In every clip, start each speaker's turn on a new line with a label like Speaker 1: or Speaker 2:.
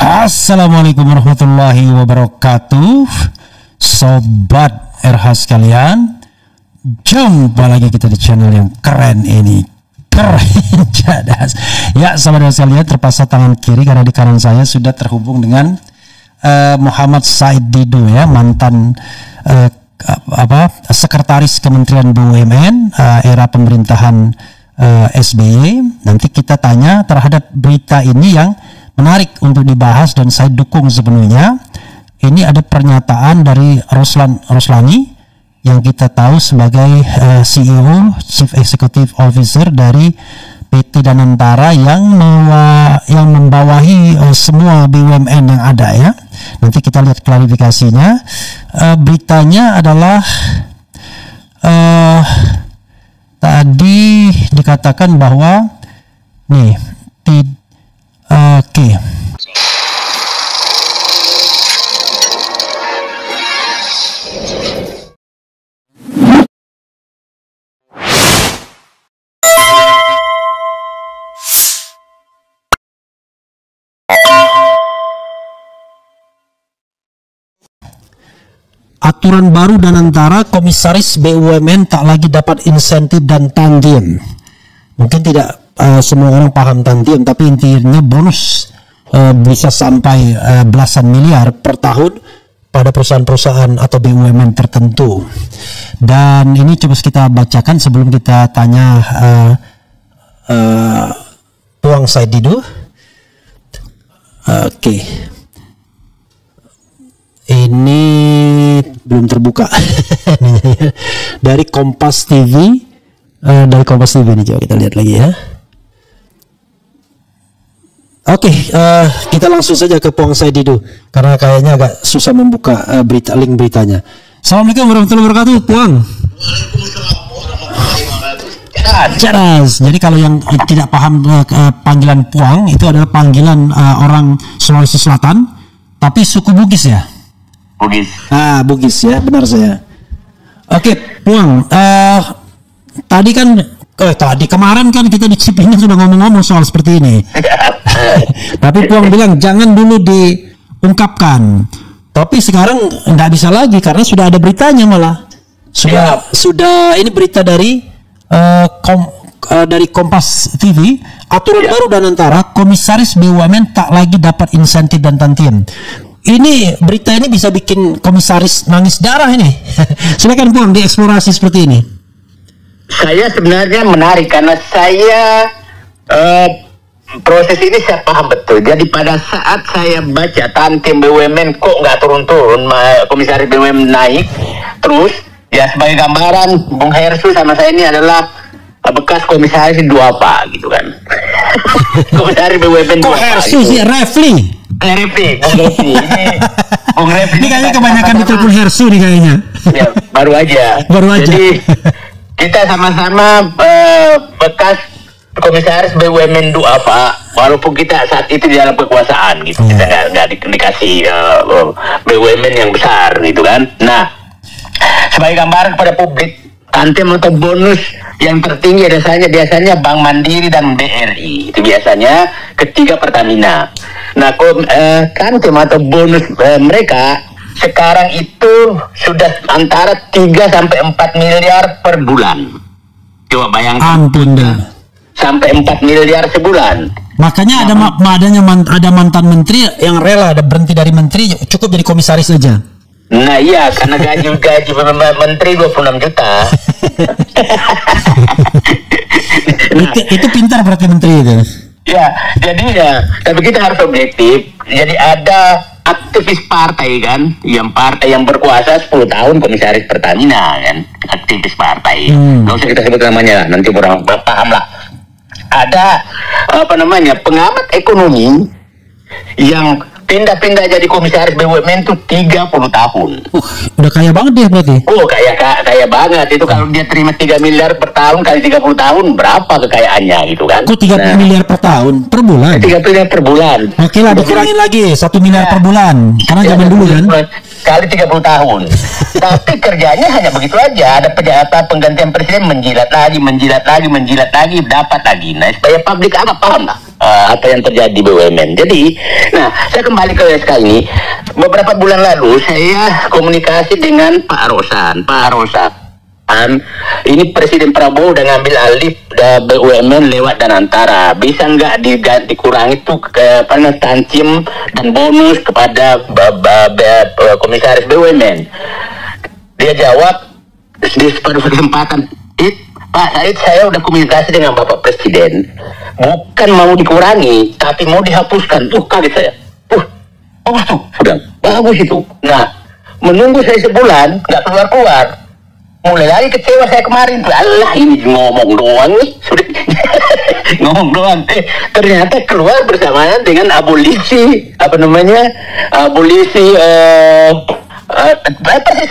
Speaker 1: Assalamualaikum warahmatullahi wabarakatuh, sobat RH sekalian. Jumpa lagi kita di channel yang keren ini, keren cadas. Ya, sahabat sekalian, terpaksa tangan kiri karena di kanan saya sudah terhubung dengan Muhammad Said Didu, ya, mantan sekretaris Kementerian BUMN era pemerintahan SBY. Nanti kita tanya terhadap berita ini yang menarik untuk dibahas dan saya dukung sepenuhnya. Ini ada pernyataan dari Roslani yang kita tahu sebagai CEO, Chief Executive Officer dari PT Danantara yang membawahi semua BUMN yang ada, ya. Nanti kita lihat klarifikasinya. Beritanya adalah tadi dikatakan bahwa nih oke. Aturan baru Danantara, komisaris BUMN tak lagi dapat insentif dan tantiem. Mungkin tidak semua orang paham tantiem, tapi intinya bonus bisa sampai belasan miliar per tahun pada perusahaan-perusahaan atau BUMN tertentu. Dan ini coba kita bacakan sebelum kita tanya Puang Said Didu. Oke. Ini belum terbuka. Dari Kompas TV. Dari Kompas TV ini, coba kita lihat lagi, ya. Oke, kita langsung saja ke Puang Said Didu karena kayaknya agak susah membuka link beritanya. Assalamualaikum warahmatullahi wabarakatuh, Puang. Ceras. Jadi kalau yang tidak paham panggilan Puang itu adalah panggilan orang Sulawesi Selatan, tapi suku Bugis, ya.
Speaker 2: Bugis.
Speaker 1: Bugis, ya, benar saya. Oke, Puang. Tadi kemarin kan kita di Cipinang sudah ngomong-ngomong soal seperti ini. Tapi Puang bilang jangan dulu diungkapkan. Tapi sekarang nggak bisa lagi karena sudah ada beritanya malah. Sudah ini berita dari Kompas TV. Aturan baru Danantara, komisaris BUMN tak lagi dapat insentif dan tantiem. Ini berita ini bisa bikin komisaris nangis darah ini. Silakan Puang dieksplorasi seperti ini.
Speaker 2: Saya sebenarnya menarik karena saya proses ini saya paham betul. Jadi pada saat saya baca tantiem BUMN kok nggak turun-turun, komisaris BUMN naik terus, ya sebagai gambaran Bung Hersu sama saya ini adalah bekas komisaris Duapa gitu kan. Komisaris BUMN Duapa. Kok Hersu sih, Refli. Bung Refli
Speaker 1: ini kayaknya kebanyakan ditelepon Hersu nih kayaknya.
Speaker 2: Ya, baru aja. Jadi kita sama-sama bekas komisaris BUMN Duapa, walaupun kita saat itu di dalam kekuasaan gitu. Kita nggak dikasih BUMN yang besar gitu kan. Nah, sebagai gambaran kepada publik, tantiem atau bonus yang tertinggi biasanya Bank Mandiri dan BRI, itu biasanya ketiga Pertamina. Nah, tantiem atau bonus mereka sekarang itu sudah antara 3 sampai 4 miliar per bulan. Coba bayangkan.
Speaker 1: Ampun dah.
Speaker 2: Sampai 4 miliar sebulan.
Speaker 1: Makanya ada mantan menteri yang rela berhenti dari menteri cukup jadi komisaris saja.
Speaker 2: Nah iya, karena gaji menteri 26 juta.
Speaker 1: Itu pintar berarti menteri itu.
Speaker 2: Ya, jadi ya, tapi kita harus objektif. Jadi ada aktivis partai kan, yang berkuasa 10 tahun komisaris Pertamina kan, aktivis partai. Nggak usah kita sebut namanya lah, nanti orang paham lah. Ada pengamat ekonomi yang pindah-pindah jadi komisaris BUMN itu 30 tahun.
Speaker 1: Udah kaya banget dia berarti.
Speaker 2: Kaya banget. Itu kalau dia terima 3 miliar per tahun kali 30 tahun, berapa kekayaannya gitu kan.
Speaker 1: Kok 3 miliar per tahun? Per bulan?
Speaker 2: 3 miliar per bulan.
Speaker 1: Oke lah, dikurangin lagi 1 miliar per bulan. Karena zaman dulu kan.
Speaker 2: Kali 30 tahun. Tapi kerjanya hanya begitu aja. Ada penggantian presiden menjilat lagi, dapat lagi. Nah, supaya publik agak paham lah. apa yang terjadi di BUMN. Jadi, nah saya kembali ke SK ini. Beberapa bulan lalu saya komunikasi dengan Pak Rosan. Ini Presiden Prabowo udah ngambil alih BUMN lewat Danantara. Bisa nggak dikurangi tuh ke tantim dan bonus kepada komisaris BUMN? Dia jawab di kesempatan, Pak Said, saya udah komunikasi dengan Bapak Presiden, bukan mau dikurangi, tapi mau dihapuskan. Kaget saya. Bagus tuh, bagus itu. Nah, menunggu saya sebulan, nggak keluar. Mulai lagi kecewa saya kemarin tuh. Allah, ini ngomong doang nih. Ngomong doang. Ternyata keluar bersamaan dengan abolisi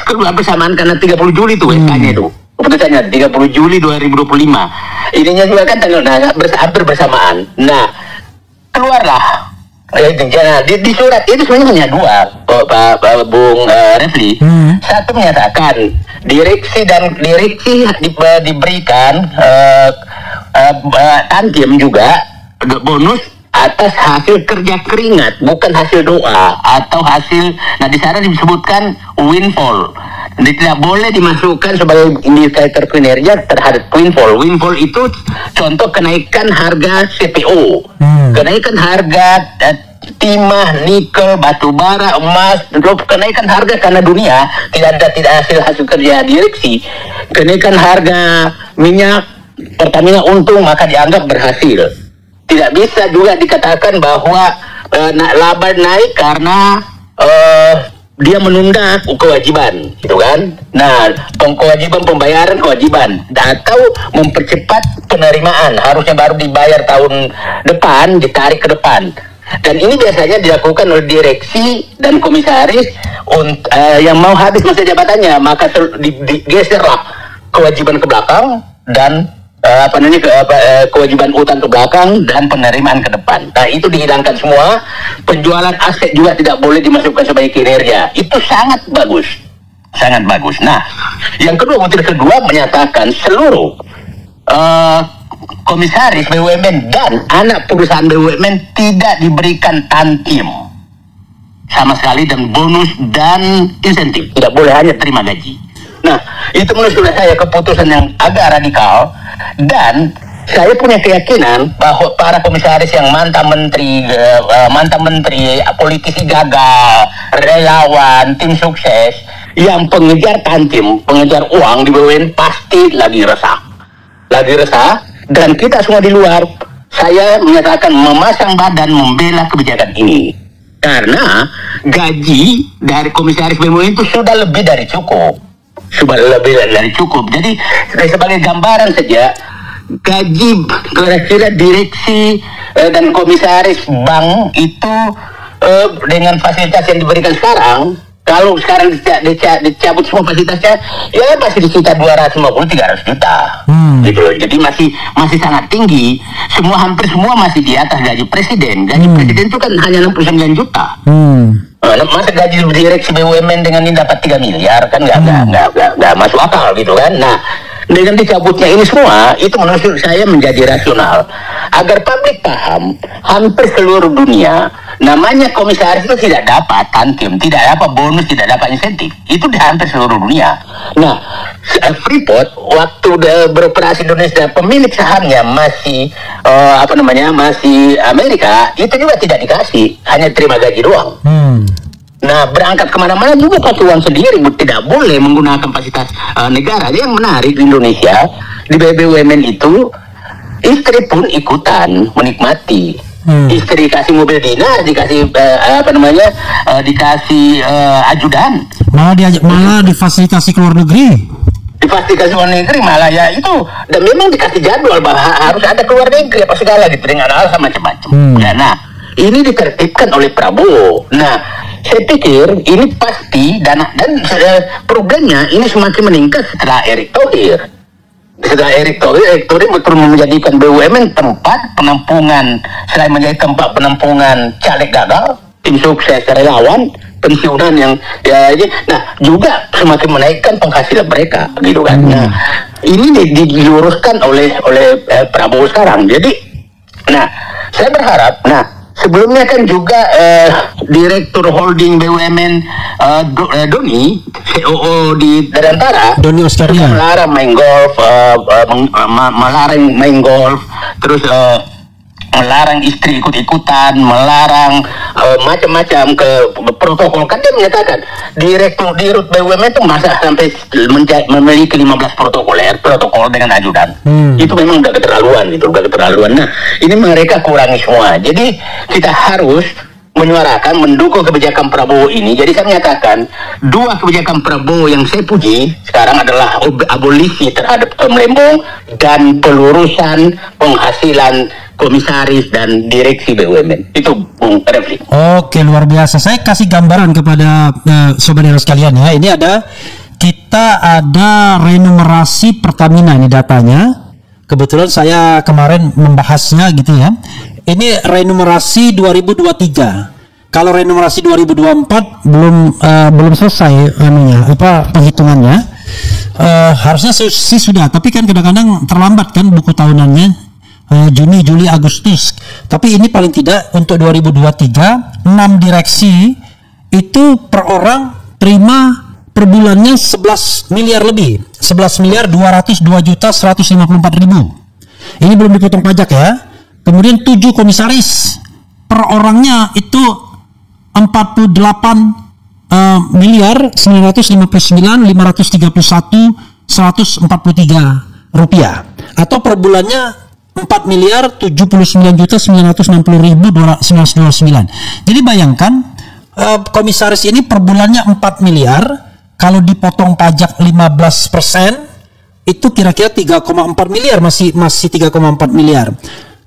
Speaker 2: keluar bersamaan karena 30 Juli tuh SK-nya itu. Keputusannya 30 Juli 2025. Ininya juga kan hampir bersamaan. Nah, keluarlah. Di surat itu sebenarnya hanya dua, Pak Bung Refli. Satu menyatakan direksi diberikan tantim juga bonus atas hasil kerja keringat, bukan hasil doa atau hasil. Nah, di sana disebutkan windfall. Tidak boleh dimasukkan sebagai indikator kinerja terhadap windfall. Windfall itu contoh kenaikan harga CPO, kenaikan harga timah, nikel, batu bara, emas, kenaikan harga karena dunia tidak hasil kerja direksi. Kenaikan harga minyak, Pertamina untung maka dianggap berhasil. Tidak bisa juga dikatakan bahwa laba naik karena dia menunda kewajiban, gitu kan? Nah, kewajiban atau mempercepat penerimaan, harusnya baru dibayar tahun depan, ditarik ke depan. Dan ini biasanya dilakukan oleh direksi dan komisaris yang mau habis masa jabatannya, maka digeserlah kewajiban ke belakang dan kewajiban utang ke belakang dan penerimaan ke depan. Nah, itu dihilangkan semua. Penjualan aset juga tidak boleh dimasukkan sebagai kinerja. Itu sangat bagus. Nah, yang kedua, butir kedua menyatakan seluruh komisaris BUMN dan anak perusahaan BUMN tidak diberikan tantim sama sekali dan bonus dan insentif. Tidak boleh, hanya terima gaji. Nah, itu menurut saya keputusan yang agak radikal. Dan saya punya keyakinan bahwa para komisaris yang mantan menteri, politisi gagal, relawan, tim sukses, yang pengejar tantim, pengejar uang di BUMN pasti lagi resah. Dan kita semua di luar, saya menyatakan memasang badan membela kebijakan ini. Karena gaji dari komisaris BUMN itu sudah lebih dari cukup. Jadi sebagai gambaran saja, gaji kira-kira direksi dan komisaris bank itu dengan fasilitas yang diberikan sekarang, kalau sekarang dicabut semua fasilitasnya, ya masih di sekitar 250-300 juta. Gitu loh. Jadi masih sangat tinggi. Hampir semua masih di atas gaji presiden. Gaji presiden itu kan hanya 69 juta. Masa gaji direksi BUMN dengan ini dapat 3 miliar kan nggak masuk akal gitu kan. Nah, dengan dicabutnya ini semua, itu menurut saya menjadi rasional. Agar publik paham, hampir seluruh dunia, namanya komisaris itu tidak dapat tantim, tidak dapat bonus, tidak dapat insentif. Itu di hampir seluruh dunia. Nah, Freeport waktu beroperasi Indonesia, pemilik sahamnya masih masih Amerika, itu juga tidak dikasih, hanya terima gaji doang. Nah, berangkat kemana-mana juga pakai uang sendiri, tidak boleh menggunakan fasilitas negara. Yang menarik di Indonesia, di BUMN itu, istri pun ikutan menikmati. Istri dikasih mobil dinas, dikasih dikasih ajudan.
Speaker 1: Malah difasilitasi ke luar negeri.
Speaker 2: Difasilitasi luar negeri malah ya itu. Dan memang dikasih jadwal bahwa harus ada ke luar negeri apa segala gitu dengan alasan macam-macam. Ya, nah, ini ditertibkan oleh Prabowo. Nah, saya pikir ini pasti dan problemnya ini semakin meningkat setelah Erick Thohir. Erick Thohir betul menjadikan BUMN tempat penampungan, selain menjadi tempat penampungan caleg gagal, tim sukses, relawan, pensiunan yang nah juga semakin menaikkan penghasilan mereka, gitu kan. Nah, ini diluruskan oleh Prabowo sekarang. Jadi, nah saya berharap, sebelumnya kan juga Direktur Holding BUMN Doni, COO di Dirgantara,
Speaker 1: Doni Oskaria,
Speaker 2: melarang main golf, melarang main golf, terus melarang istri ikut-ikutan, melarang macam-macam ke protokol. Kan dia menyatakan Direktur Dirut BUMN itu masa sampai memiliki 15 protokol dengan ajudan. Itu memang udah keterlaluan, Nah, ini mereka kurangi semua. Jadi kita harus menyuarakan, mendukung kebijakan Prabowo ini. Jadi saya menyatakan dua kebijakan Prabowo yang saya puji sekarang adalah abolisi terhadap Lembong dan pelurusan penghasilan komisaris dan direksi BUMN. Itu Bung Refli.
Speaker 1: Oke, luar biasa. Saya kasih gambaran kepada sobat sekalian ya. Ini kita ada renumerasi Pertamina, ini datanya. Kebetulan saya kemarin membahasnya gitu ya. Ini renumerasi 2023. Kalau renumerasi 2024 belum selesai penghitungannya. Harusnya sih sudah, tapi kan kadang-kadang terlambat kan buku tahunannya. Juni, Juli, Agustus. Tapi ini paling tidak untuk 2023 6 direksi itu per orang terima per bulannya 11 miliar lebih. 11 miliar 202 juta 154 ribu. Ini belum dipotong pajak ya. Kemudian 7 komisaris per orangnya itu 48 miliar 959 531 143 rupiah. Atau per bulannya 4 miliar 79 juta 960 ribu 929. Jadi bayangkan komisaris ini per bulannya 4 miliar, kalau dipotong pajak 15% itu kira-kira 3,4 miliar, masih 3,4 miliar.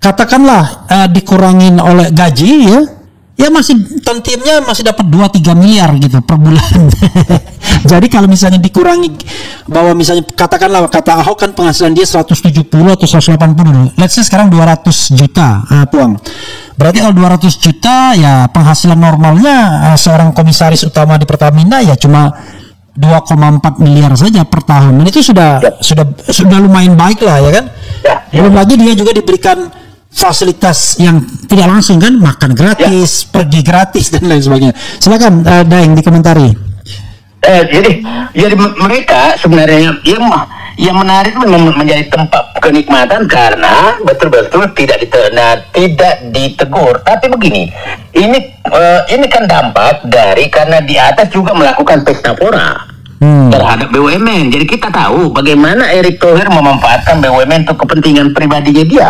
Speaker 1: Katakanlah dikurangin oleh gaji ya masih tantimnya masih dapat 2-3 miliar gitu per bulan. Jadi kalau misalnya dikurangi bahwa misalnya katakanlah kata Ahok kan penghasilan dia 170 atau 180 let's say sekarang 200 juta puang. Berarti kalau 200 juta ya penghasilan normalnya seorang komisaris utama di Pertamina ya cuma 2,4 miliar saja per tahun. Dan itu sudah lumayan baik lah ya kan. Belum lagi dia juga diberikan fasilitas yang tidak langsung kan, makan gratis, pergi gratis dan lain sebagainya. Silakan Daeng dikomentari.
Speaker 2: Jadi mereka sebenarnya yang menarik menjadi tempat kenikmatan karena betul-betul tidak ditegur. Tapi begini, ini kan dampak dari karena di atas juga melakukan pesta pora terhadap BUMN. Jadi kita tahu bagaimana Erick Thohir memanfaatkan BUMN untuk kepentingan pribadinya dia,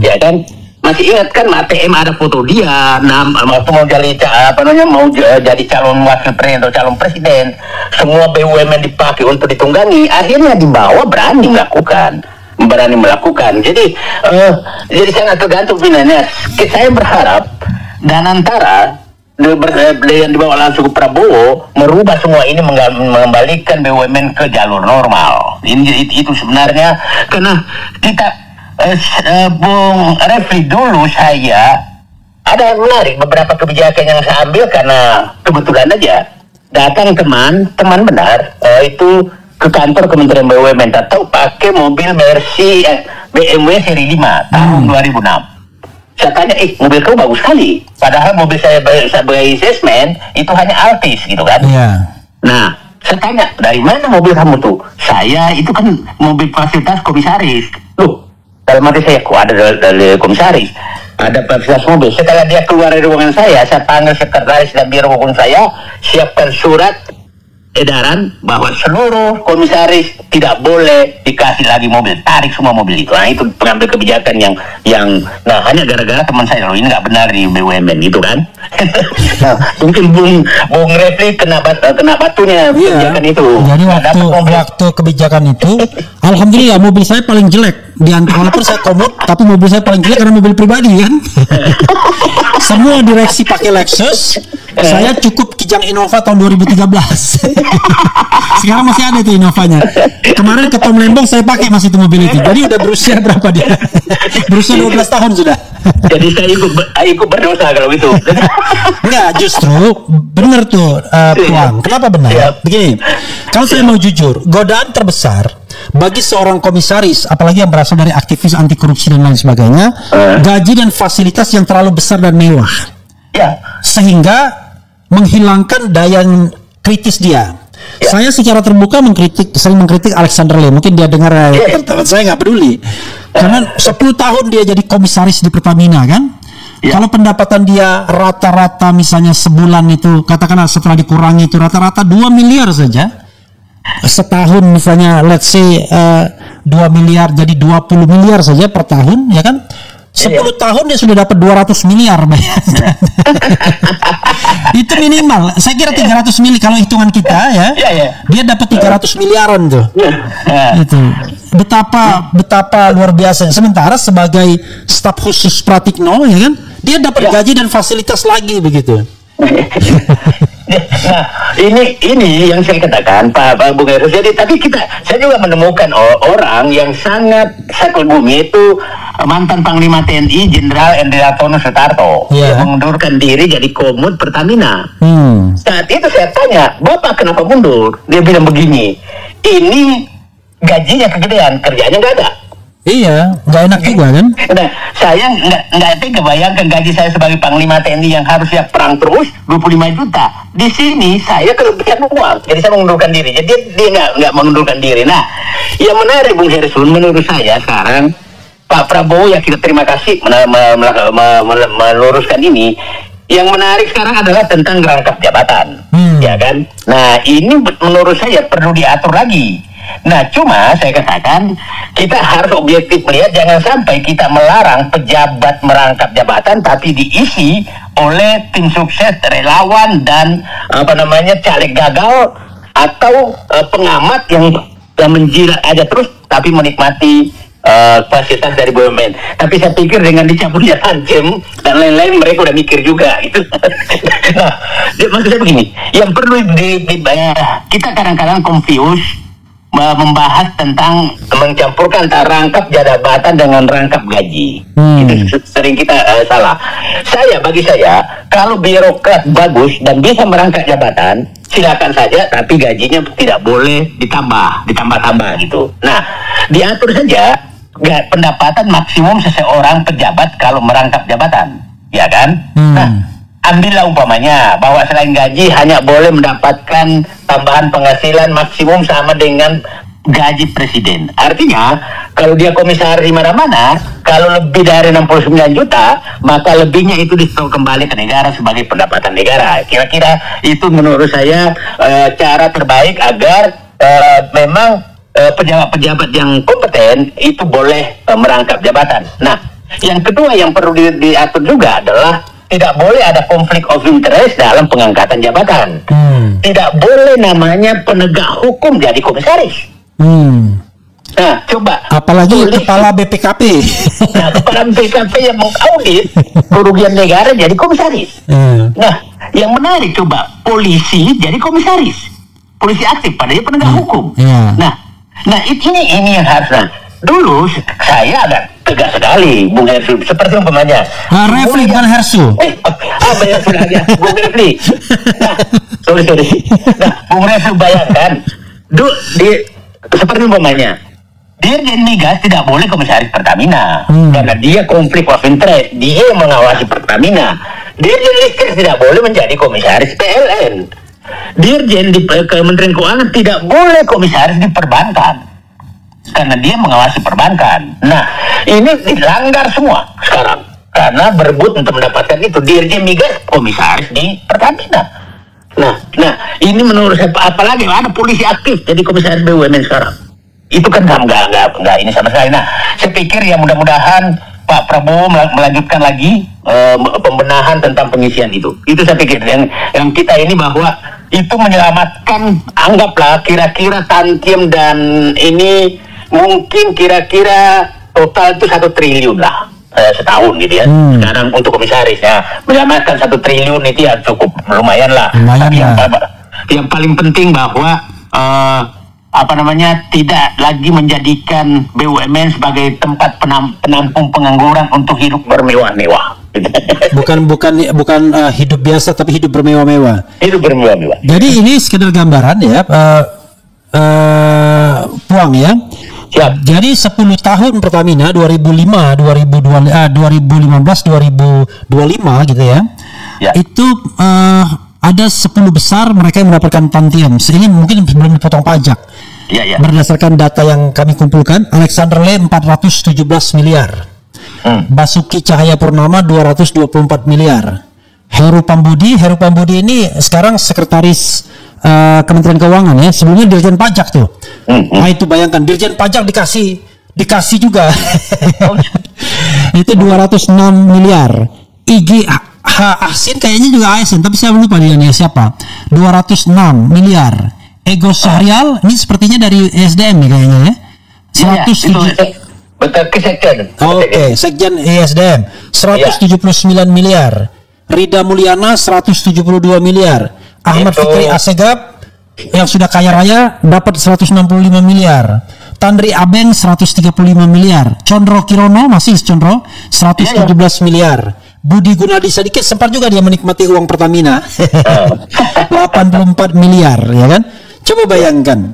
Speaker 2: ya kan? Masih ingat kan ATM ada foto dia, waktu mau jadi calon wakil presiden atau calon presiden, semua BUMN dipakai untuk ditunggangi. Akhirnya dibawa berani melakukan. Jadi sangat tergantung pinanya. Saya berharap dan antara yang dibawa langsung ke Prabowo merubah semua ini, mengembalikan BUMN ke jalur normal. Itu sebenarnya karena kita Bung Refli, dulu saya ada yang menarik beberapa kebijakan yang saya ambil karena kebetulan aja datang teman benar itu ke kantor Kementerian BUMN atau pakai mobil Mercy BMW seri 5 tahun 2006. Saya tanya, mobil kamu bagus sekali, padahal mobil saya sebagai salesman itu hanya Altis gitu kan. Nah, saya tanya, dari mana mobil kamu tuh? Saya itu kan mobil fasilitas komisaris. Loh, dalam hati saya, kok ada dari komisaris, ada fasilitas mobil. Setelah dia keluar dari ruangan saya panggil sekretaris dan biro hukum saya, siapkan surat edaran bahwa seluruh komisaris tidak boleh dikasih lagi mobil, tarik semua mobil itu. Nah, itu pengambil kebijakan yang hanya gara-gara teman saya, ini nggak benar di BUMN gitu kan. Nah, mungkin Bung Refli kena batunya kebijakan itu.
Speaker 1: Jadi waktu kebijakan itu, alhamdulillah mobil saya paling jelek di antara, walaupun saya komut, tapi mobil saya paling jelek karena mobil pribadi kan. Semua direksi pakai Lexus, saya cukup kijang Innova tahun 2013. Sekarang masih ada tuh Innovanya. Kemarin ke Tom Lembong saya pakai masih itu mobil itu. Jadi udah berusia berapa dia? Berusia 12 tahun sudah.
Speaker 2: Jadi saya ikut berdosa kalau itu.
Speaker 1: Enggak, justru benar tuh Puang. Kenapa benar? Begini, kalau saya mau jujur, godaan terbesar bagi seorang komisaris, apalagi yang berasal dari aktivis anti korupsi dan lain sebagainya, gaji dan fasilitas yang terlalu besar dan mewah, sehingga menghilangkan daya kritis dia. Saya secara terbuka sering mengkritik Alexander Lee. Mungkin dia dengar, saya nggak peduli. Karena 10 tahun dia jadi komisaris di Pertamina kan. Kalau pendapatan dia rata-rata misalnya sebulan itu, katakanlah setelah dikurangi itu rata-rata 2 miliar saja. Setahun misalnya let's say 2 miliar jadi 20 miliar saja per tahun, ya kan? 10 tahun dia sudah dapat 200 miliar. Itu minimal. Saya kira 300 miliar kalau hitungan kita ya. Dia dapat 300 miliaran tuh. Itu. Betapa luar biasa. Sementara sebagai staf khusus Pratikno ya kan, dia dapat gaji dan fasilitas lagi begitu.
Speaker 2: Nah, ini yang saya katakan Pak Bung Heru. Jadi tapi saya juga menemukan orang yang sangat sakugumi itu mantan Panglima TNI Jenderal Endriatono Sutarto yang mengundurkan diri jadi Komut Pertamina. Saat itu saya tanya, Bapak kenapa mundur? Dia bilang begini, ini gajinya kegedean, kerjanya nggak ada.
Speaker 1: Iya, nggak enak juga kan?
Speaker 2: Nah, saya nggak tega bayangkan gaji saya sebagai Panglima TNI yang harusnya perang terus 25 juta. Di sini saya kelebihan uang, jadi saya mengundurkan diri. Jadi dia nggak mengundurkan diri. Nah, yang menarik Bung Hersun menurut saya sekarang Pak Prabowo ya kita terima kasih meluruskan ini. Yang menarik sekarang adalah tentang rangkap jabatan, ya kan? Nah, ini menurut saya perlu diatur lagi. Nah, cuma saya katakan kita harus objektif melihat, jangan sampai kita melarang pejabat merangkap jabatan tapi diisi oleh tim sukses, relawan dan caleg gagal atau pengamat yang menjilat aja terus tapi menikmati fasilitas dari BUMN. Tapi saya pikir dengan dicabutnya Hansem dan lain-lain mereka udah mikir juga gitu. Nah, maksud saya begini, yang perlu kita kadang-kadang confuse membahas tentang mencampurkan antara rangkap jabatan dengan rangkap gaji. Itu sering kita salah. Bagi saya, kalau birokrat bagus dan bisa merangkap jabatan, silakan saja, tapi gajinya tidak boleh ditambah gitu. Nah, diatur saja pendapatan maksimum seseorang pejabat kalau merangkap jabatan, ya kan? Nah, ambillah umpamanya bahwa selain gaji hanya boleh mendapatkan tambahan penghasilan maksimum sama dengan gaji presiden. Artinya kalau dia komisaris di mana-mana, kalau lebih dari 69 juta, maka lebihnya itu disetor kembali ke negara sebagai pendapatan negara. Kira-kira itu menurut saya cara terbaik agar memang pejabat-pejabat yang kompeten itu boleh merangkap jabatan. Nah, yang kedua yang perlu diatur juga adalah tidak boleh ada konflik of interest dalam pengangkatan jabatan. Tidak boleh namanya penegak hukum jadi komisaris. Nah, coba.
Speaker 1: Apalagi kepala BPKP.
Speaker 2: Nah, kepala BPKP yang mengaudit kerugian negara jadi komisaris. Nah, yang menarik coba polisi jadi komisaris. Polisi aktif padahal dia penegak hukum. Nah, ini yang harus. Dulu saya agak tegas sekali, Bung Hersu, seperti umpamanya.
Speaker 1: Refli bukan Hersu.
Speaker 2: Banyak sekali Bung Refli. Nah, sorry. Nah, Bung Refli bayangkan, seperti umpamanya, Dirjen Migas tidak boleh komisaris Pertamina karena dia konflik of interest, dia mengawasi Pertamina. Dirjen Listrik tidak boleh menjadi komisaris PLN. Dirjen di Kementerian Keuangan tidak boleh komisaris di perbankan karena dia mengawasi perbankan. Nah, ini dilanggar semua sekarang karena berebut untuk mendapatkan itu. Dirjen Migas komisaris di Pertamina. Nah, ini menurut saya, apalagi ada polisi aktif jadi komisaris BUMN sekarang. Itu kan nggak ini sama sekali. Nah, saya pikir ya mudah-mudahan Pak Prabowo melanjutkan lagi pembenahan tentang pengisian itu. Itu saya pikir yang kita ini bahwa itu menyelamatkan, anggaplah kira-kira Tantiem dan ini mungkin kira-kira total itu 1 triliun lah setahun gitu ya. Sekarang untuk komisaris ya menyelamatkan 1 triliun itu ya cukup lumayan lah. Tapi yang paling penting bahwa tidak lagi menjadikan BUMN sebagai tempat penampung pengangguran untuk hidup bermewah-mewah.
Speaker 1: Bukan hidup biasa tapi hidup bermewah-mewah.
Speaker 2: Hidup bermewah-mewah.
Speaker 1: Jadi ini sekedar gambaran ya. Puang ya.
Speaker 2: Siap.
Speaker 1: Jadi 10 tahun Pertamina 2015 2025 gitu ya. Itu ada 10 besar mereka yang mendapatkan tantian. Ini mungkin belum dipotong pajak. Berdasarkan data yang kami kumpulkan, Alexander Le 417 miliar. Basuki Cahayapurnama 224 miliar. Heru Pambudi ini sekarang sekretaris Kementerian Keuangan ya, sebelumnya Dirjen Pajak tuh. Nah itu bayangkan Dirjen Pajak dikasih juga. Itu 206 miliar. IG Ahsin kayaknya juga ASN, tapi saya lupa dia siapa. 206 miliar. Ego Syahrial ini sepertinya dari SDM nih kayaknya ya. 107.
Speaker 2: Betul ke Sekjen.
Speaker 1: Oke, Sekjen ESDM 179 miliar. Rida Mulyana 172 miliar. Ahmad Fikri Assegaf yang sudah kaya raya dapat 165 miliar. Tandri Abeng 135 miliar. Condro Kirono 117 miliar. Budi Gunadi Sadikin sempat juga dia menikmati uang Pertamina 84 miliar ya kan. Coba bayangkan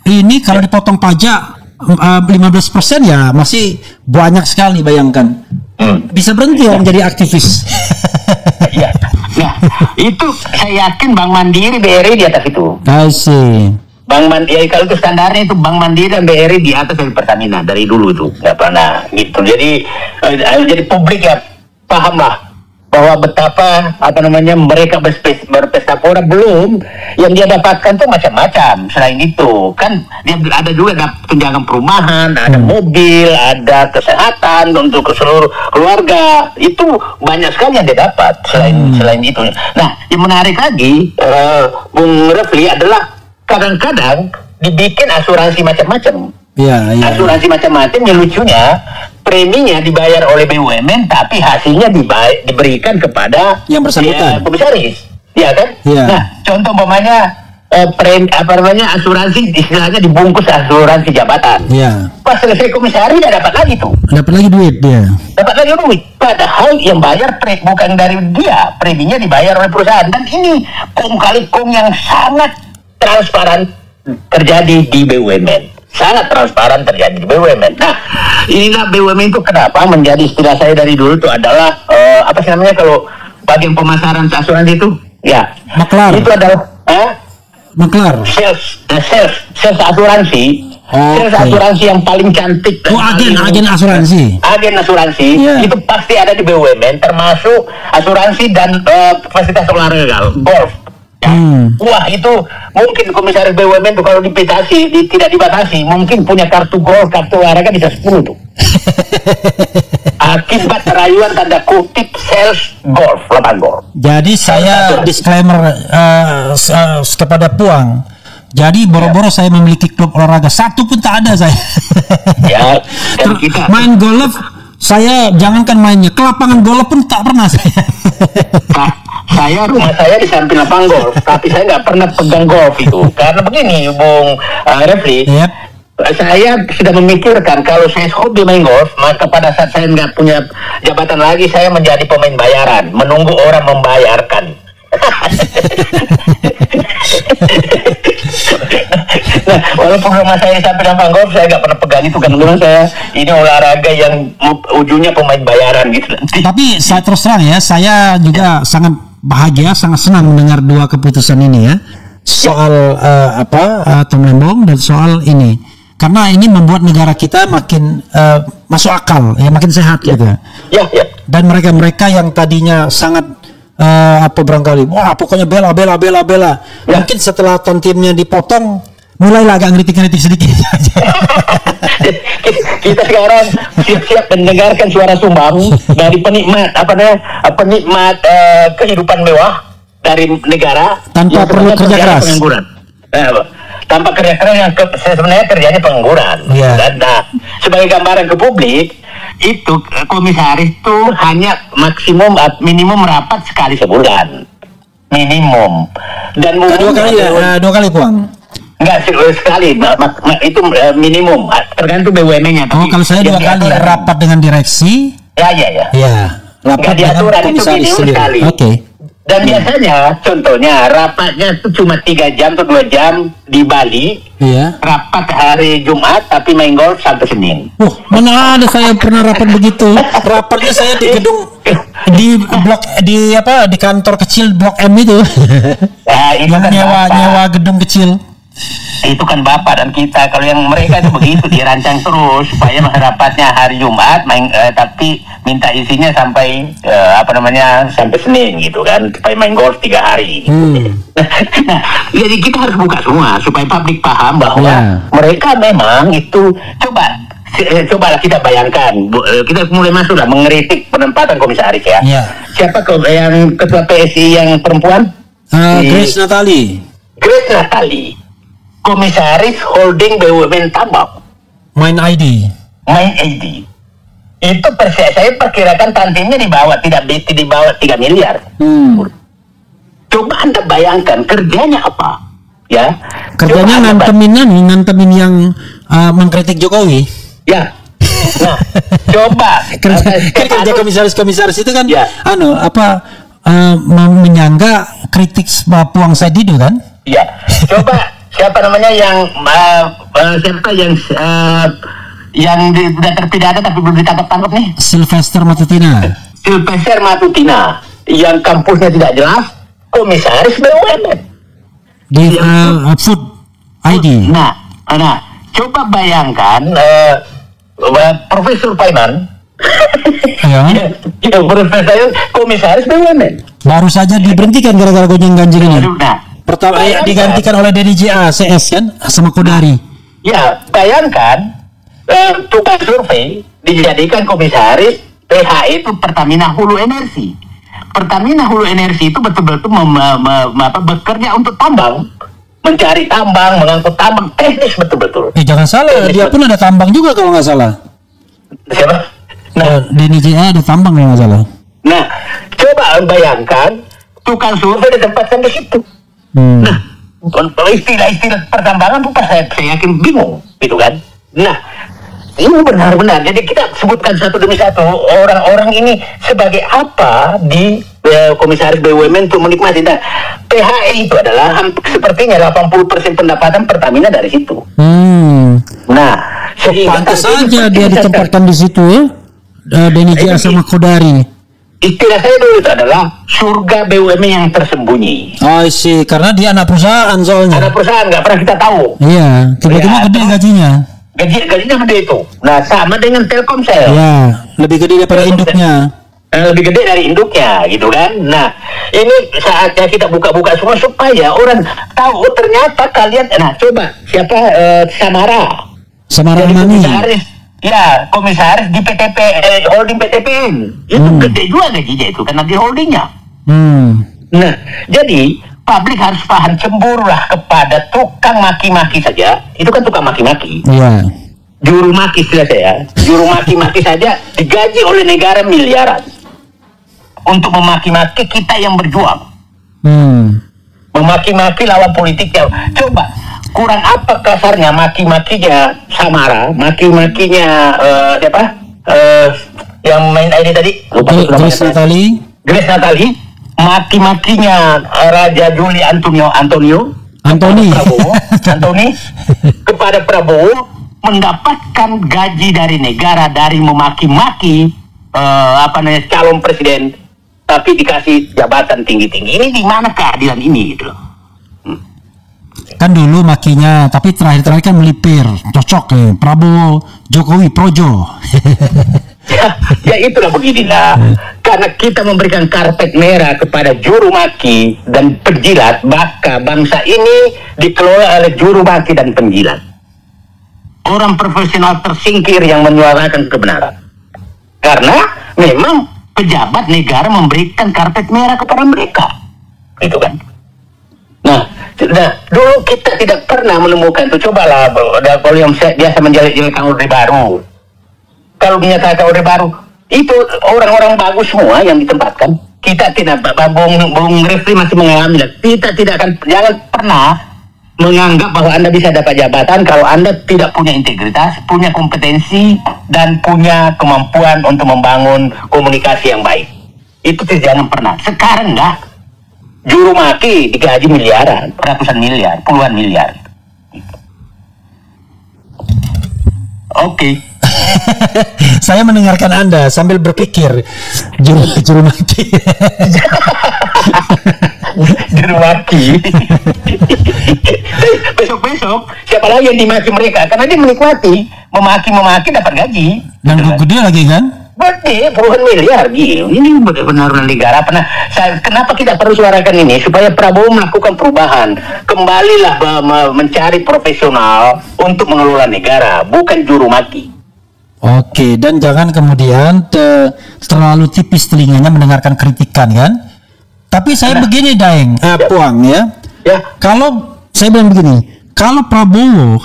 Speaker 1: ini kalau dipotong pajak 15% ya masih banyak sekali, bayangkan. Bisa berhenti orang jadi aktivis.
Speaker 2: Nah, itu saya yakin Bank Mandiri, BRI di atas itu.
Speaker 1: Kasih.
Speaker 2: Bank Mandiri, kalau itu standarnya itu Bank Mandiri dan BRI di atas dari Pertamina dari dulu itu, nggak pernah gitu. Jadi publik ya paham lah bahwa betapa mereka berpesta pora. Belum yang dia dapatkan tuh macam-macam. Selain itu kan dia ada juga tunjangan perumahan, ada mobil, ada kesehatan untuk seluruh keluarga. Itu banyak sekali yang dia dapat selain itu. Nah, yang menarik lagi Bung Refli adalah kadang-kadang dibikin asuransi macam-macam. Asuransi macam-macam yang lucunya preminya dibayar oleh BUMN tapi hasilnya diberikan kepada
Speaker 1: yang bersangkutan,
Speaker 2: komisaris, ya kan? Nah, contoh umpamanya asuransi istilahnya dibungkus asuransi jabatan. Pas selesai komisaris dia dapat lagi tuh.
Speaker 1: Dapat lagi duit dia.
Speaker 2: Dapat lagi duit. Padahal yang bayar bukan dari dia, preminya dibayar oleh perusahaan. Dan ini kong kali kong yang sangat transparan terjadi di BUMN. Sangat transparan terjadi di BUMN. Nah, inilah BUMN itu kenapa menjadi istilah saya dari dulu itu adalah kalau bagian pemasaran asuransi itu
Speaker 1: maklar.
Speaker 2: Itu adalah
Speaker 1: maklar.
Speaker 2: Sales asuransi. Sales asuransi yang paling cantik.
Speaker 1: Agen asuransi.
Speaker 2: Agen asuransi itu pasti ada di BUMN, termasuk asuransi dan fasilitas olahraga, golf. Wah, itu mungkin komisaris BUMN tuh kalau tidak dibatasi, mungkin punya kartu golf, kartu olahraga bisa 10 tuh. Akibat rayuan tanda kutip sales golf, lapangan golf.
Speaker 1: Jadi saya disclaimer kepada Puang. Jadi boro-boro saya memiliki klub olahraga, satu pun tak ada saya.
Speaker 2: Dan kita
Speaker 1: main golf, saya jangankan mainnya, ke lapangan golf pun tak pernah saya.
Speaker 2: Rumah saya di samping lapangan golf, tapi saya nggak pernah pegang golf itu. Karena begini, Bung Refli, saya sudah memikirkan kalau saya hobi main golf, maka pada saat saya nggak punya jabatan lagi, saya menjadi pemain bayaran, menunggu orang membayarkan. Nah, walaupun rumah saya sampai lapangan golf, saya nggak pernah pegang itu karena memang saya ini olahraga yang ujungnya pemain bayaran gitu.
Speaker 1: Tapi saya terus terang ya, saya juga sangat bahagia, sangat senang mendengar dua keputusan ini ya, soal Tom Lembong dan soal ini, karena ini membuat negara kita makin masuk akal ya, makin sehat gitu. Dan mereka yang tadinya sangat barangkali pokoknya bela. Mungkin setelah tantimnya dipotong mulailah agak ngeritik sedikit.
Speaker 2: Kita sekarang siap-siap mendengarkan suara sumbang dari penikmat kehidupan mewah dari negara
Speaker 1: tanpa perlu kerja keras.
Speaker 2: Tanpa kerja keras yang sebenarnya kerjanya pengangguran. Dan sebagai gambaran ke publik, itu komisaris itu hanya minimum rapat sekali sebulan minimum, dan
Speaker 1: dua kali Puang.
Speaker 2: Enggak, sekali, itu minimum, tergantung BUMN-nya.
Speaker 1: Kalau saya 2 kali rapat dengan direksi.
Speaker 2: Ya.
Speaker 1: Rapat
Speaker 2: dengan
Speaker 1: komisaris
Speaker 2: itu minimum sekali. Dan biasanya, contohnya rapatnya itu cuma 3 jam atau 2 jam di Bali.
Speaker 1: Iya.
Speaker 2: Rapat hari Jumat, tapi main golf sampai Senin.
Speaker 1: Mana ada saya pernah rapat begitu. Rapatnya saya di gedung di blok di kantor kecil Blok M itu.
Speaker 2: Nah, itu
Speaker 1: yang
Speaker 2: kan
Speaker 1: nyewa gedung kecil.
Speaker 2: Itu kan Bapak dan kita. Kalau yang mereka itu begitu dirancang terus supaya rapatnya hari Jumat tapi minta isinya sampai sampai Senin gitu kan, supaya main golf 3 hari. Nah, jadi kita harus buka semua supaya publik paham bahwa mereka memang itu cobalah kita bayangkan, kita mulai masuklah mengkritik penempatan komisaris ya. Siapa yang ketua PSI yang perempuan?
Speaker 1: Grace
Speaker 2: Natali. Komisaris Holding BUMN Tambang.
Speaker 1: Main ID.
Speaker 2: Itu saya perkirakan tantimnya tidak di bawah 3 miliar. Coba Anda bayangkan kerjanya apa? Ya.
Speaker 1: Kerjanya ngantemin yang mengkritik Jokowi.
Speaker 2: Ya. Nah, coba
Speaker 1: kerja komisaris itu kan menyangga kritik Puang Saidido kan?
Speaker 2: Iya. Coba siapa namanya yang sudah terpidana tapi belum ditangkap nih?
Speaker 1: Sylvester Matutina
Speaker 2: yang kampusnya tidak jelas, komisaris BUMN
Speaker 1: di Food ID.
Speaker 2: Nah, coba bayangkan Profesor Paiman Profesor komisaris BUMN
Speaker 1: baru saja diberhentikan gara-gara gonjang-ganjing ini. Pertama digantikan oleh DNIJA CS kan sama Kodari.
Speaker 2: Ya, bayangkan tukang survei dijadikan komisaris PHI itu Pertamina Hulu Energi. Pertamina Hulu Energi itu betul-betul bekerja untuk tambang, mencari tambang, mengangkut tambang, teknis betul-betul.
Speaker 1: Jangan salah, dia pun ada tambang juga kalau nggak salah.
Speaker 2: Siapa? Nah,
Speaker 1: DNIJA ada tambang kalau nggak salah.
Speaker 2: Nah, coba bayangkan tukang survei ditempatkan di situ. Nah, istilah-istilah pertambangan pun saya yakin bingung, gitu kan? Nah, ini benar-benar. Jadi kita sebutkan satu demi satu orang-orang ini sebagai apa di komisaris BUMN untuk menikmati. Nah, PHI itu adalah sepertinya 80% pendapatan Pertamina dari situ. Nah,
Speaker 1: pantas saja dia ditempatkan di situ ya. DNIJA sama Kodari.
Speaker 2: Istilah saya dulu itu adalah surga BUMN yang tersembunyi.
Speaker 1: Oh sih, karena dia anak perusahaan soalnya.
Speaker 2: Anak perusahaan nggak pernah kita tahu.
Speaker 1: Iya, tiba-tiba gede gajinya.
Speaker 2: Gajinya gede itu. Nah, sama dengan Telkomsel.
Speaker 1: Iya, lebih gede daripada induknya.
Speaker 2: Lebih gede dari induknya, gitu kan. Nah, ini saatnya kita buka-buka semua supaya orang tahu ternyata kalian. Nah, coba siapa Samara
Speaker 1: Mani.
Speaker 2: Ya, komisaris di PTP holding PTPN itu gede juga gajinya itu karena di holdingnya. Nah, jadi publik harus paham cemburu lah kepada tukang maki-maki saja. Itu kan tukang maki-maki.
Speaker 1: Iya.
Speaker 2: Juru maki istilah saya. Juru maki-maki saja digaji oleh negara miliaran untuk memaki-maki kita yang berjuang. Memaki-maki lawan politiknya. Coba kurang apa kasarnya maki-makinya Samara, maki-makinya siapa? Yang main ID tadi?
Speaker 1: Grace
Speaker 2: Natali, maki-makinya Raja Juli Anthony kepada Prabowo mendapatkan gaji dari negara dari memaki-maki calon presiden, tapi dikasih jabatan tinggi-tinggi. Ini di mana keadilan ini gitu loh?
Speaker 1: Kan dulu makinya, tapi terakhir kan melipir, cocok ya, Prabowo, Jokowi, Projo.
Speaker 2: ya itulah beginilah. Karena kita memberikan karpet merah kepada juru maki dan penjilat, maka bangsa ini dikelola oleh juru maki dan penjilat. Orang profesional tersingkir yang menyuarakan kebenaran. Karena memang pejabat negara memberikan karpet merah kepada mereka. Itu kan. Nah, dulu kita tidak pernah menemukan itu. Cobalah kalau yang biasa menjelek-jelekan Orde Baru. Kalau menyatakan Orde Baru, itu orang-orang bagus semua yang ditempatkan. Kita tidak, Bung Refli masih mengalami. Kita tidak akan, jangan pernah menganggap bahwa Anda bisa dapat jabatan kalau Anda tidak punya integritas, punya kompetensi, dan punya kemampuan untuk membangun komunikasi yang baik. Itu jangan pernah. Sekarang enggak. juru maki digaji miliaran, ratusan miliar, puluhan miliar. Oke.
Speaker 1: Saya mendengarkan Anda sambil berpikir juru maki.
Speaker 2: Juru maki. Besok siapa lagi yang dimaki mereka? Karena dia menikmati memaki dapat gaji.
Speaker 1: Dan gede lagi kan?
Speaker 2: Gede, puluhan miliar gitu. Ini benar-benar negara. Kenapa kita perlu suarakan ini? Supaya Prabowo melakukan perubahan. Kembalilah mencari profesional untuk mengelola negara, bukan juru maki.
Speaker 1: Oke, dan jangan kemudian terlalu tipis telinganya mendengarkan kritikan kan? Tapi saya begini Daeng, Puang ya. Kalau saya bilang begini, kalau Prabowo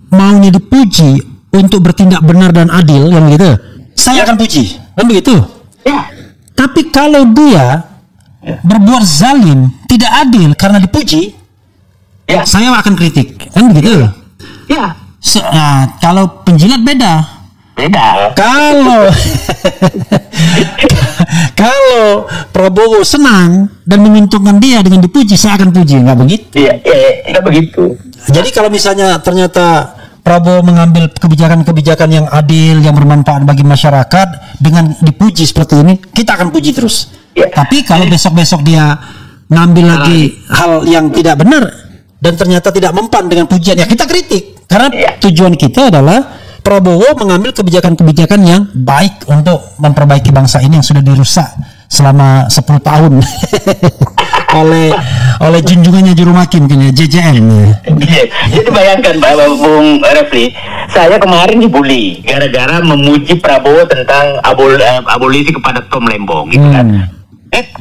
Speaker 1: maunya dipuji untuk bertindak benar dan adil, yang begitu, saya akan puji, kan begitu? Tapi kalau dia berbuat zalim, tidak adil karena dipuji, saya akan kritik, kan begitu? Kalau penjilat beda. Kalau Prabowo senang dan menguntungkan dia dengan dipuji, saya akan puji, nggak begitu?
Speaker 2: Nggak begitu.
Speaker 1: Jadi kalau misalnya ternyata Prabowo mengambil kebijakan-kebijakan yang adil, yang bermanfaat bagi masyarakat dengan dipuji seperti ini, kita akan puji terus. Tapi kalau besok-besok dia ngambil lagi hal yang tidak benar dan ternyata tidak mempan dengan pujian, ya kita kritik. Karena tujuan kita adalah Prabowo mengambil kebijakan-kebijakan yang baik untuk memperbaiki bangsa ini yang sudah dirusak selama 10 tahun oleh junjungannya juru maki mungkin ya, JJM.
Speaker 2: Jadi bayangkan Bung Refli, saya kemarin dibully gara-gara memuji Prabowo tentang abolisi kepada Tom Lembong gitu kan.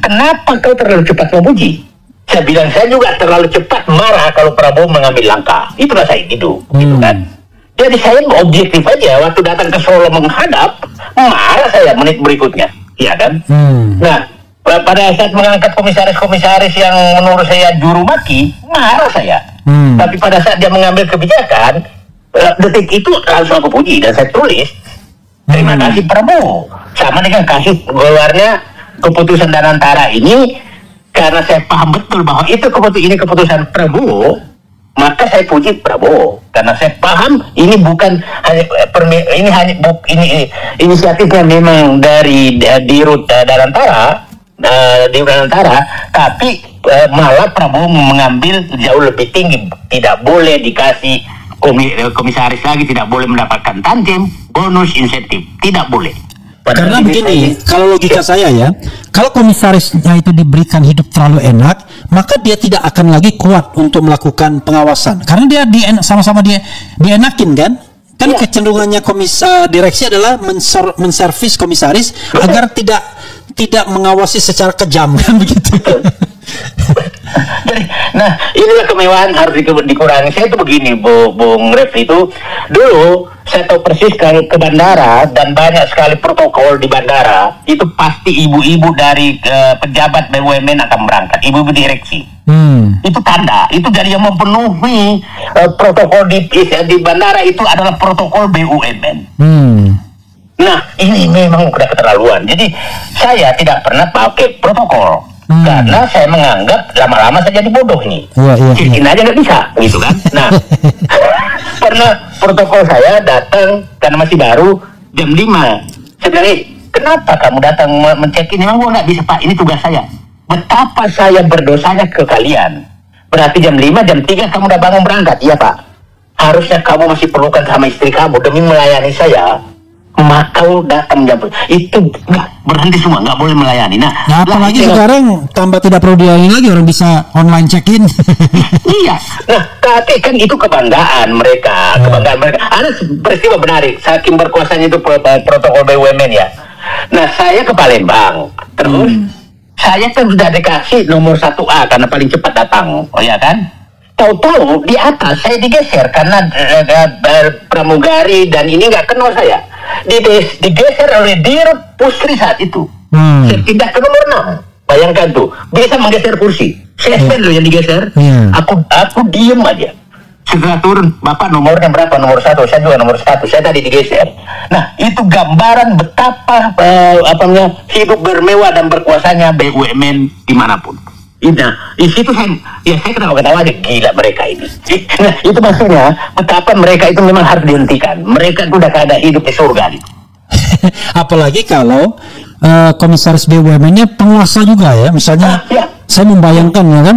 Speaker 2: Kenapa kau terlalu cepat memuji? Saya bilang saya juga terlalu cepat marah kalau Prabowo mengambil langkah. Itulah saya gitu kan. Jadi saya objektif aja, waktu datang ke Solo menghadap, marah saya menit berikutnya, iya kan? Nah, pada saat mengangkat komisaris-komisaris yang menurut saya juru maki, marah saya. Tapi pada saat dia mengambil kebijakan, detik itu langsung aku puji dan saya tulis, terima kasih Prabowo. Sama dengan kasus keluarnya keputusan Danantara ini, karena saya paham betul bahwa itu keputusan Prabowo, maka saya puji Prabowo karena saya paham ini bukan hanya ini inisiatifnya memang dari Dirut Danantara, tapi malah Prabowo mengambil jauh lebih tinggi, tidak boleh dikasih komisaris lagi, tidak boleh mendapatkan tantiem, bonus, insentif, tidak boleh.
Speaker 1: Karena begini, kalau logika saya ya, kalau komisarisnya itu diberikan hidup terlalu enak, maka dia tidak akan lagi kuat untuk melakukan pengawasan. Karena dia sama-sama dia dienakin kan? Kan kecenderungannya direksi adalah menservis komisaris agar tidak mengawasi secara kejam kan begitu.
Speaker 2: Nah, inilah kemewahan harus dikurangi. Saya itu begini, Bung Refli, itu dulu saya tahu persis kalau ke bandara dan banyak sekali protokol di bandara, itu pasti ibu-ibu dari pejabat BUMN akan berangkat, ibu-ibu direksi. Itu tanda, itu dari yang memenuhi protokol di bandara itu adalah protokol BUMN. Nah, ini memang sudah keterlaluan. Jadi saya tidak pernah pakai protokol. Karena saya menganggap lama-lama saya jadi bodoh nih. Bikin aja nggak bisa, gitu kan. Nah, pernah protokol saya datang karena masih baru jam 5. Saya bilang, kenapa kamu datang mencek ini? Memang gua nggak bisa Pak, ini tugas saya. Betapa saya berdosanya ke kalian. Berarti jam 5, jam 3 kamu udah bangun berangkat. Iya Pak, harusnya kamu masih perlukan sama istri kamu demi melayani saya. Maka datang jam itu berhenti semua, nggak boleh melayani. Nah
Speaker 1: apalagi sekarang tambah tidak perlu dilayani lagi, orang bisa online check-in.
Speaker 2: Iya. Nah, tapi kan itu kebanggaan mereka. Ada peristiwa menarik, saking berkuasanya itu protokol BUMN ya. Nah, saya ke Palembang, terus saya kan sudah dikasih nomor 1A karena paling cepat datang, oh ya kan? Tahu-tahu di atas saya digeser karena pramugari dan ini nggak kenal saya. Digeser oleh Dirut Pusri saat itu. Saya pindah ke nomor 6. Bayangkan tuh, bisa menggeser kursi. Saya loh yang digeser. Aku diem aja. Setelah turun, Bapak nomornya berapa? Nomor 1. Saya juga nomor 1. Saya tadi digeser. Nah, itu gambaran betapa hidup bermewah dan berkuasanya BUMN dimanapun. Nah, di situ saya ketawa aja, gila mereka ini. Nah, itu maksudnya betapa mereka itu memang harus dihentikan. Mereka itu udah kada hidup di surga gitu.
Speaker 1: Apalagi kalau komisaris BUMN-nya penguasa juga ya. Misalnya saya membayangkan ya kan,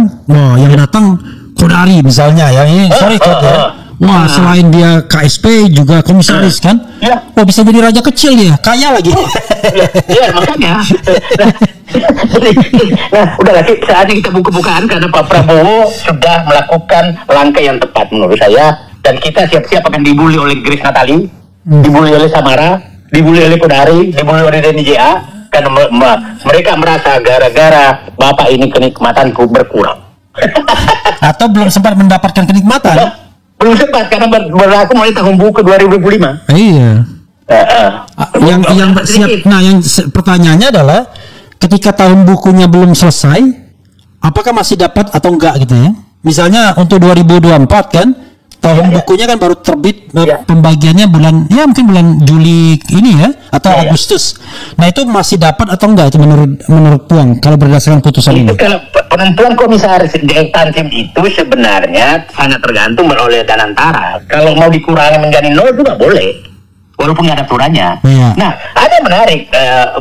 Speaker 1: yang datang Kodari misalnya ya, ini sorry ya. Wah, selain dia KSP juga komisaris kan? Wah, bisa jadi raja kecil dia, kaya lagi.
Speaker 2: Iya, makanya. Nah, udahlah, saatnya kita buka-bukaan karena Pak Prabowo sudah melakukan langkah yang tepat menurut saya, dan kita siap-siap akan dibully oleh Grace Natali, dibully oleh Samara, dibully oleh Kodari, dibully oleh Denny JA, karena mereka merasa gara-gara Bapak ini kenikmatanku berkurang.
Speaker 1: Atau belum sempat mendapatkan kenikmatan.
Speaker 2: Belum sempat karena berlaku mulai tahun buku 2025.
Speaker 1: Iya. Yang siap. Nah, yang pertanyaannya adalah ketika tahun bukunya belum selesai, apakah masih dapat atau enggak gitu ya? Misalnya untuk 2024 kan, tahun bukunya kan baru terbit, pembagiannya mungkin bulan Juli ini ya, atau Agustus. Nah, itu masih dapat atau enggak itu menurut Puang kalau berdasarkan putusan ini?
Speaker 2: Kalau penentuan komisaris Tantim itu sebenarnya sangat tergantung oleh Danantara. Kalau mau dikurangi menjadi 0 juga boleh, walaupun nggak ada aturannya. Nah, ada yang menarik,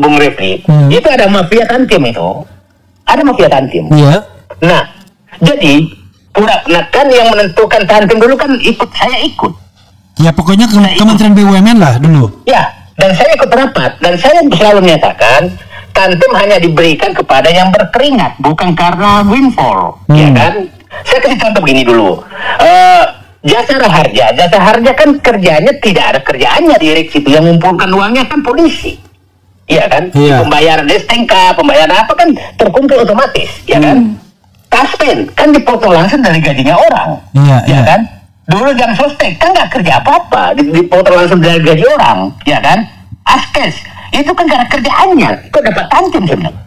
Speaker 2: Bung Refli, itu ada mafia Tantim itu. Ada mafia Tantim. Nah, jadi kan yang menentukan Tantim dulu kan saya ikut.
Speaker 1: Ya, pokoknya Kementerian BUMN lah dulu.
Speaker 2: Ya, dan saya ikut rapat, dan saya selalu menyatakan Tantim hanya diberikan kepada yang berkeringat, bukan karena windfall, ya kan? Saya kasih contoh begini dulu. Jasa harja kan kerjanya tidak ada kerjaannya di situ, yang mengumpulkan uangnya kan polisi, ya kan? Pembayaran STNK, pembayaran apa kan terkumpul otomatis, ya kan? Taspen kan dipotong langsung dari gajinya orang, ya kan? Dulu jam sostek kan nggak kerja apa-apa, dipotong langsung dari gaji orang, ya kan? Askes itu kan karena kerjaannya, kok dapat Tantim sebenarnya,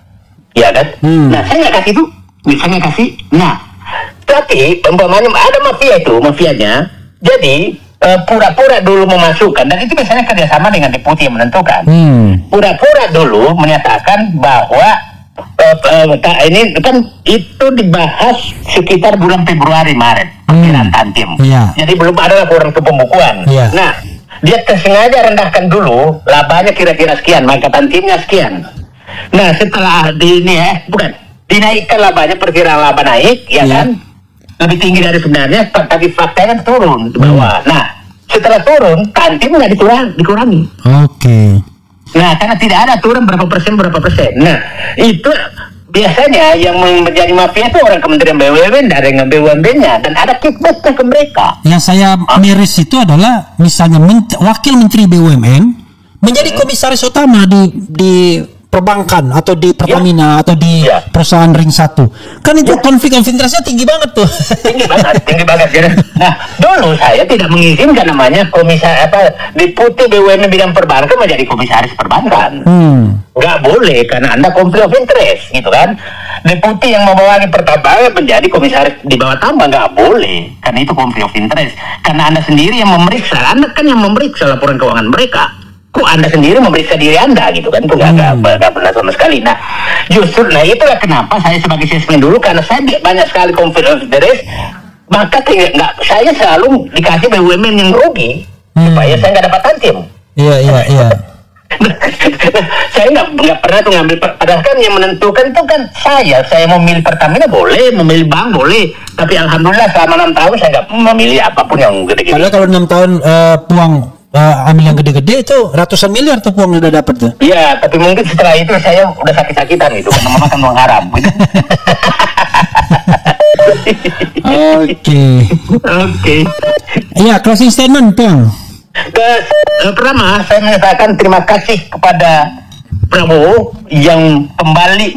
Speaker 2: ya kan? Nah, saya nggak kasih itu, misalnya kasih. Nah, tapi umpamanya ada mafianya, jadi pura-pura dulu memasukkan, dan itu biasanya kerjasama dengan deputi yang menentukan. Pura-pura dulu menyatakan bahwa ini kan itu dibahas sekitar bulan Februari Maret, perkiraan Tantim. Jadi belum ada laporan ke pembukuan. Nah, dia sengaja rendahkan dulu labanya kira-kira sekian, maka Tantimnya sekian. Nah, setelah dinaikkan labanya, perkiraan laba naik, ya kan? Lebih tinggi dari sebenarnya, tapi faktanya turun ke bawah. Nah, setelah turun, Tantim nggak dikurangi. Nah, karena tidak ada turun berapa persen. Nah, itu biasanya yang menjadi mafia itu orang Kementerian BUMN dari BUMN-nya, dan ada kickback ke mereka.
Speaker 1: Yang saya miris itu adalah misalnya wakil menteri BUMN menjadi komisaris utama di perbankan atau di Pertamina atau di perusahaan ring 1. Kan itu konflik of interest-nya tinggi banget tuh.
Speaker 2: Tinggi banget. Nah, dulu saya tidak mengizinkan namanya deputi BUMN bidang perbankan menjadi komisaris perbankan. Nggak boleh karena Anda konflik of interest gitu kan. Deputi yang membawahi pertambangan menjadi komisaris di bawah tambang nggak boleh karena itu konflik of interest. Karena Anda sendiri yang memeriksa, Anda kan yang memeriksa laporan keuangan mereka. Kok Anda sendiri memeriksa diri Anda gitu kan? Itu nggak pernah sama sekali. Nah, justru itulah kenapa saya sebagai salesman dulu, karena saya banyak sekali konflik of interest, maka saya selalu dikasih BUMN yang rugi supaya saya nggak dapat Tantim.
Speaker 1: Iya.
Speaker 2: Saya nggak pernah tuh ngambil, padahal kan yang menentukan itu kan saya mau milih Pertamina boleh, memilih bank boleh, tapi alhamdulillah selama 6 tahun saya nggak memilih apapun yang gede-gede.
Speaker 1: Padahal kalau 6 tahun Puang ambil yang gede-gede itu ratusan miliar tuh Puang udah dapat tuh.
Speaker 2: Iya, tapi mungkin setelah itu saya udah sakit-sakitan gitu karena memakan uang haram gitu. Oke.
Speaker 1: Iya, closing statement Puang.
Speaker 2: Pertama, saya menyatakan terima kasih kepada Prabowo yang kembali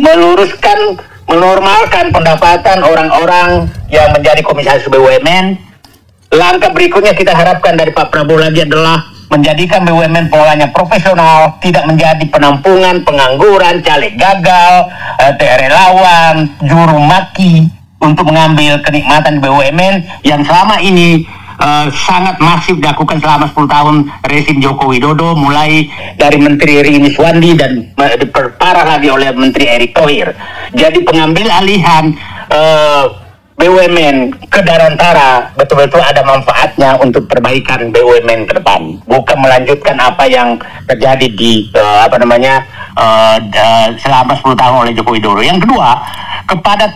Speaker 2: menormalkan pendapatan orang-orang yang menjadi komisaris BUMN. Langkah berikutnya kita harapkan dari Pak Prabowo lagi adalah menjadikan BUMN polanya profesional, tidak menjadi penampungan, pengangguran, caleg gagal, relawan, juru maki untuk mengambil kenikmatan BUMN yang selama ini sangat masif dilakukan selama 10 tahun rezim Joko Widodo, mulai dari Menteri Rini Suwandi dan diperparah lagi oleh Menteri Erick Thohir. Jadi pengambil alihan BUMN ke Danantara betul-betul ada manfaatnya untuk perbaikan BUMN ke depan, bukan melanjutkan apa yang terjadi di selama 10 tahun oleh Joko Widodo. Yang kedua, kepada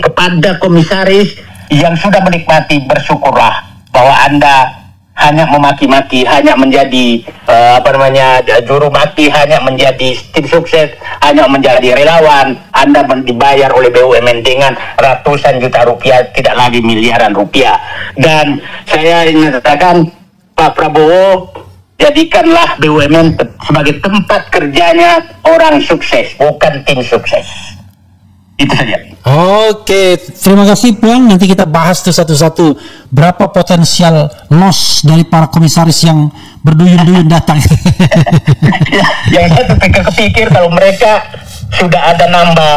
Speaker 2: kepada komisaris yang sudah menikmati, bersyukurlah bahwa Anda hanya memaki-maki, hanya menjadi juru maki, hanya menjadi tim sukses, hanya menjadi relawan. Anda dibayar oleh BUMN dengan ratusan juta rupiah, tidak lagi miliaran rupiah. Dan saya ingin katakan, Pak Prabowo, jadikanlah BUMN sebagai tempat kerjanya orang sukses, bukan tim sukses. Itu saja.
Speaker 1: Oke, terima kasih Puang. Nanti kita bahas tuh satu-satu berapa potensial loss dari para komisaris yang berduyun-duyun datang.
Speaker 2: Yang saya kepikir kalau mereka sudah ada nambah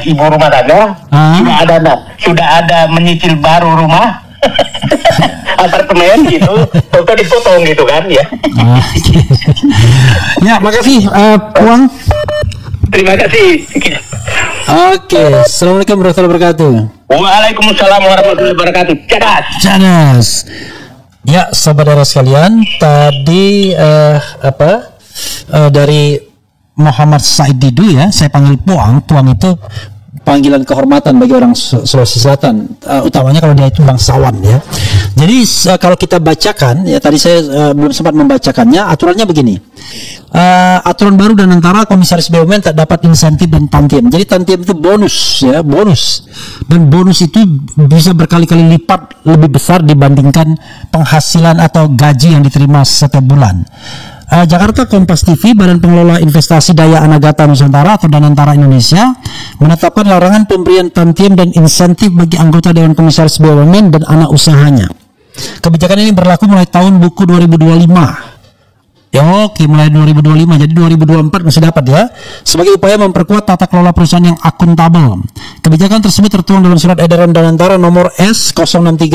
Speaker 2: ibu rumah tangga, sudah ada menyicil baru rumah, apartemen gitu, foto dipotong gitu kan ya.
Speaker 1: Ya, makasih Puang.
Speaker 2: Terima kasih.
Speaker 1: Oke, Assalamualaikum warahmatullahi wabarakatuh.
Speaker 2: Waalaikumsalam warahmatullahi wabarakatuh.
Speaker 1: Cadas. Ya, saudara sekalian, tadi dari Muhammad Said Didu ya, saya panggil Puang. Puang itu panggilan kehormatan bagi orang Sulawesi Selatan, utamanya kalau dia itu bangsawan ya. Jadi kalau kita bacakan ya, tadi saya belum sempat membacakannya. Aturannya begini, aturan baru Danantara komisaris BUMN tak dapat insentif dan tantiem. Jadi tantiem itu bonus ya, bonus, dan bonus itu bisa berkali-kali lipat lebih besar dibandingkan penghasilan atau gaji yang diterima setiap bulan. Jakarta Kompas TV, Badan Pengelola Investasi Daya Anagata Nusantara atau Danantara Indonesia menetapkan larangan pemberian tantiem dan insentif bagi anggota Dewan Komisaris BUMN dan anak usahanya. Kebijakan ini berlaku mulai tahun buku 2025. Ya, oke, mulai 2025, jadi 2024 masih dapat ya. Sebagai upaya memperkuat tata kelola perusahaan yang akuntabel. Kebijakan tersebut tertuang dalam surat edaran Danantara nomor S063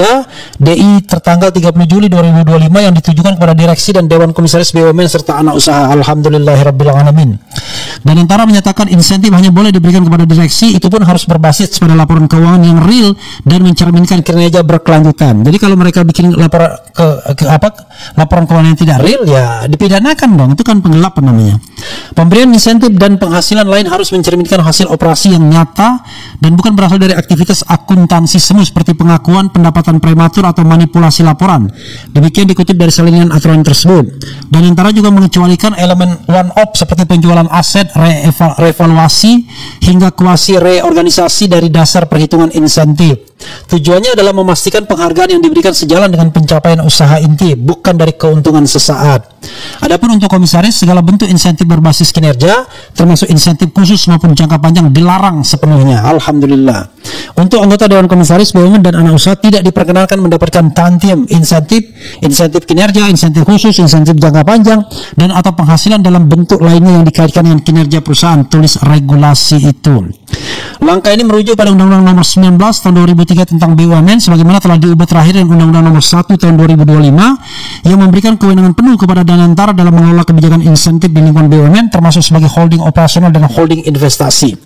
Speaker 1: DI tertanggal 30 Juli 2025 yang ditujukan kepada direksi dan Dewan Komisaris BUMN serta anak usaha. Alhamdulillahirabbil alamin. Danantara menyatakan insentif hanya boleh diberikan kepada direksi, itu pun harus berbasis pada laporan keuangan yang real dan mencerminkan kinerja berkelanjutan. Jadi kalau mereka bikin laporan keuangan yang tidak real, ya dipidanakan dong, itu kan penggelapan namanya. Pemberian insentif dan penghasilan lain harus mencerminkan hasil operasi yang nyata dan bukan berasal dari aktivitas akuntansi semu seperti pengakuan, pendapatan prematur atau manipulasi laporan. Demikian dikutip dari salinan aturan tersebut. Danantara juga mengecualikan elemen one-off seperti penjualan aset, revaluasi hingga kuasi reorganisasi dari dasar perhitungan insentif. Tujuannya adalah memastikan penghargaan yang diberikan sejalan dengan pencapaian usaha inti, bukan dari keuntungan sesaat. Adapun untuk komisaris, segala bentuk insentif berbasis kinerja, termasuk insentif khusus maupun jangka panjang, dilarang sepenuhnya. Alhamdulillah. Untuk anggota Dewan Komisaris BUMN dan anak usaha tidak diperkenankan mendapatkan tantiem, insentif kinerja, insentif khusus, insentif jangka panjang, dan atau penghasilan dalam bentuk lainnya yang dikaitkan dengan kinerja perusahaan. Tulis regulasi itu. Langkah ini merujuk pada Undang-Undang Nomor 19 Tahun 2003 tentang BUMN, sebagaimana telah diubah terakhir dengan Undang-Undang Nomor 1 Tahun 2025 yang memberikan kewenangan penuh kepada Danantara dalam mengelola kebijakan insentif di lingkungan BUMN, termasuk sebagai holding operasional dan holding investasi.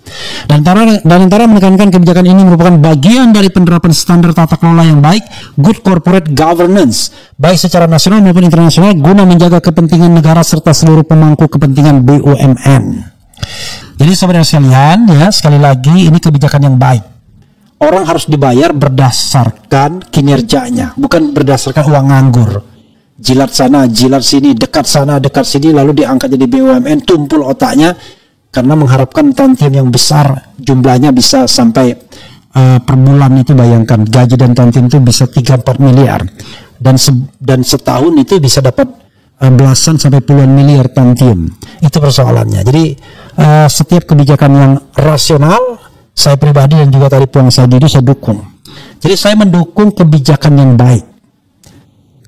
Speaker 1: Danantara menekankan kebijakan ini merupakan bagian dari penerapan standar tata kelola yang baik, good corporate governance, baik secara nasional maupun internasional, guna menjaga kepentingan negara serta seluruh pemangku kepentingan BUMN. Jadi saudara sekalian ya, sekali lagi ini kebijakan yang baik. Orang harus dibayar berdasarkan kinerjanya, bukan berdasarkan uang nganggur. Jilat sana, jilat sini, dekat sana, dekat sini, lalu diangkat jadi BUMN, tumpul otaknya karena mengharapkan tantiem yang besar, jumlahnya bisa sampai per bulan itu, bayangkan gaji dan tantiem itu bisa 3-4 miliar, dan setahun itu bisa dapat belasan sampai puluhan miliar tantiem. Itu persoalannya. Jadi setiap kebijakan yang rasional, saya pribadi dan juga tadi Puang Said itu saya dukung. Jadi saya mendukung kebijakan yang baik,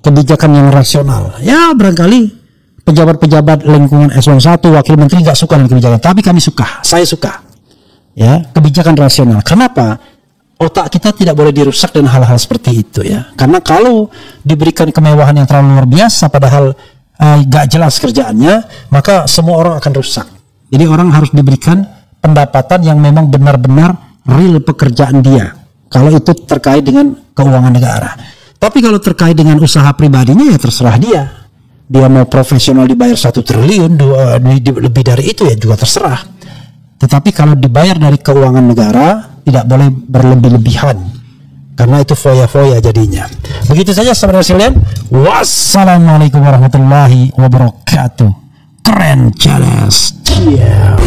Speaker 1: kebijakan yang rasional. Ya barangkali pejabat-pejabat lingkungan eselon 1, wakil menteri nggak suka dengan kebijakan, tapi kami suka, saya suka. Ya, kebijakan rasional. Kenapa? Otak kita tidak boleh dirusak dengan hal-hal seperti itu ya. Karena kalau diberikan kemewahan yang terlalu luar biasa padahal gak jelas kerjaannya, maka semua orang akan rusak. Jadi orang harus diberikan pendapatan yang memang benar-benar real pekerjaan dia. Kalau itu terkait dengan keuangan negara. Tapi kalau terkait dengan usaha pribadinya ya terserah dia. Dia mau profesional dibayar 1 triliun, lebih dari itu ya juga terserah. Tetapi kalau dibayar dari keuangan negara tidak boleh berlebih-lebihan, karena itu foya-foya jadinya. Begitu saja saudara sekalian. Wassalamualaikum warahmatullahi wabarakatuh. Keren, jelas. Yeah.